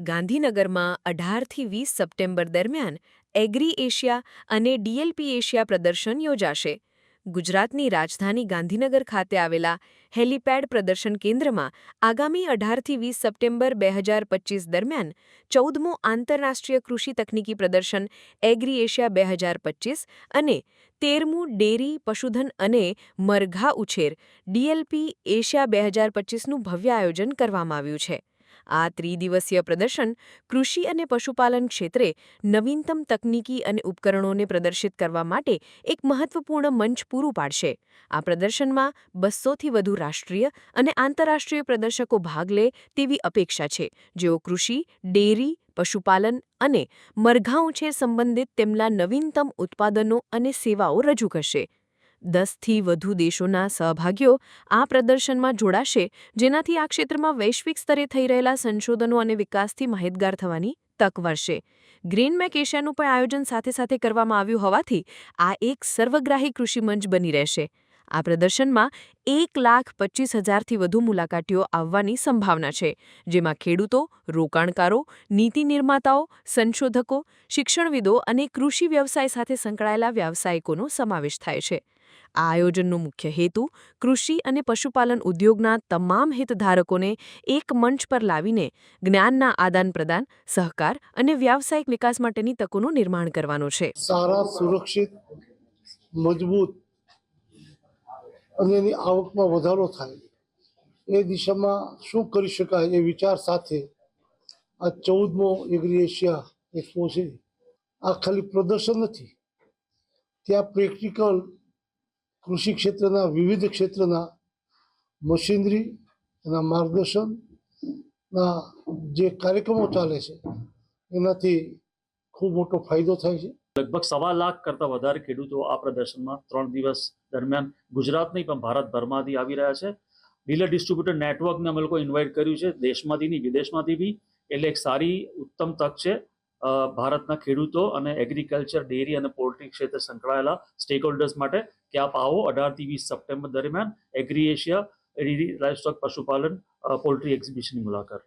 ગાંધીનગરમાં 18થી 20 સપ્ટેમ્બર દરમિયાન agri Asia અને ડીએલપી એશિયા પ્રદર્શન યોજાશે. ગુજરાતની રાજધાની ગાંધીનગર ખાતે આવેલા હેલીપેડ પ્રદર્શન કેન્દ્રમાં આગામી 18થી 20 સપ્ટેમ્બર 2025 દરમિયાન 14મું આંતરરાષ્ટ્રીય કૃષિ તકનીકી પ્રદર્શન એગ્રી એશિયા 2025 અને 13મું ડેરી, પશુધન અને મરઘા ઉછેર ડીએલપી એશિયા 2025નું ભવ્ય આયોજન કરવામાં આવ્યું છે. આ ત્રિદિવસીય પ્રદર્શન કૃષિ અને પશુપાલન ક્ષેત્રે નવીનતમ તકનીકી અને ઉપકરણોને પ્રદર્શિત કરવા માટે એક મહત્વપૂર્ણ મંચ પૂરું પાડશે. આ પ્રદર્શનમાં 200થી વધુ રાષ્ટ્રીય અને આંતરરાષ્ટ્રીય પ્રદર્શકો ભાગ લે તેવી અપેક્ષા છે, જેઓ કૃષિ, ડેરી, પશુપાલન અને મરઘા ઉછેર સંબંધિત તેમના નવીનતમ ઉત્પાદનો અને સેવાઓ રજૂ કરશે. 10થી વધુ દેશોના સહભાગીઓ આ પ્રદર્શનમાં જોડાશે, જેનાથી આ ક્ષેત્રમાં વૈશ્વિક સ્તરે થઈ રહેલા સંશોધનો અને વિકાસથી માહિતગાર થવાની તક મળશે. ગ્રીન મેક એશિયાનું પણ આયોજન સાથે સાથે કરવામાં આવ્યું હોવાથી આ એક સર્વગ્રાહી કૃષિ મંચ બની રહેશે. આ પ્રદર્શનમાં 1,25,000થી વધુ મુલાકાતીઓ આવવાની સંભાવના છે, જેમાં ખેડૂતો, રોકાણકારો, નીતિ નિર્માતાઓ, સંશોધકો, શિક્ષણવિદો અને કૃષિ વ્યવસાય સાથે સંકળાયેલા વ્યાવસાયિકોનો સમાવેશ થાય છે. આ આયોજનનો મુખ્ય હેતુ કૃષિ અને પશુપાલન ઉદ્યોગના તમામ હિતધારકોને એક મંચ પર લાવીને જ્ઞાનના આદાનપ્રદાન, સહકાર અને વ્યાવસાયિક વિકાસ માટેની તકોનું નિર્માણ કરવાનો છે. સારા, સુરક્ષિત, મજબૂત અને એની આવકમાં વધારો થાય એ દિશામાં શું કરી શકાય એ વિચાર સાથે આ 14મો એગ્રી એશિયા એક્સપો છે. આ ખાલી પ્રદર્શન નથી, ત્યાં પ્રેક્ટિકલ કૃષિ ક્ષેત્રના વિવિધ ક્ષેત્રના મશીનરી એના માર્ગદર્શનના જે કાર્યક્રમો ચાલે છે એનાથી ખૂબ મોટો ફાયદો થાય છે. લગભગ 1.25 લાખ કરતાં વધારે ખેડૂતો આ પ્રદર્શનમાં 3 દિવસ દરમિયાન ગુજરાત નહીં પણ ભારતભરમાંથી આવી રહ્યા છે. ડીલર ડિસ્ટ્રીબ્યુટર નેટવર્કને અમે લોકો ઇન્વાઇટ કર્યું છે, દેશમાંથી નહીં વિદેશમાંથી બી. એટલે એક સારી ઉત્તમ તક છે ભારતના ખેડૂતો અને એગ્રીકલ્ચર, ડેરી અને પોલ્ટ્રી ક્ષેત્રે સંકળાયેલા સ્ટેક હોલ્ડર્સ માટે કે આપ આવો 18થી 20 સપ્ટેમ્બર દરમિયાન એગ્રી એશિયા, ડેરી, લાઇવસ્ટોક, પશુપાલન, પોલ્ટ્રી એક્ઝિબિશનની મુલાકાત.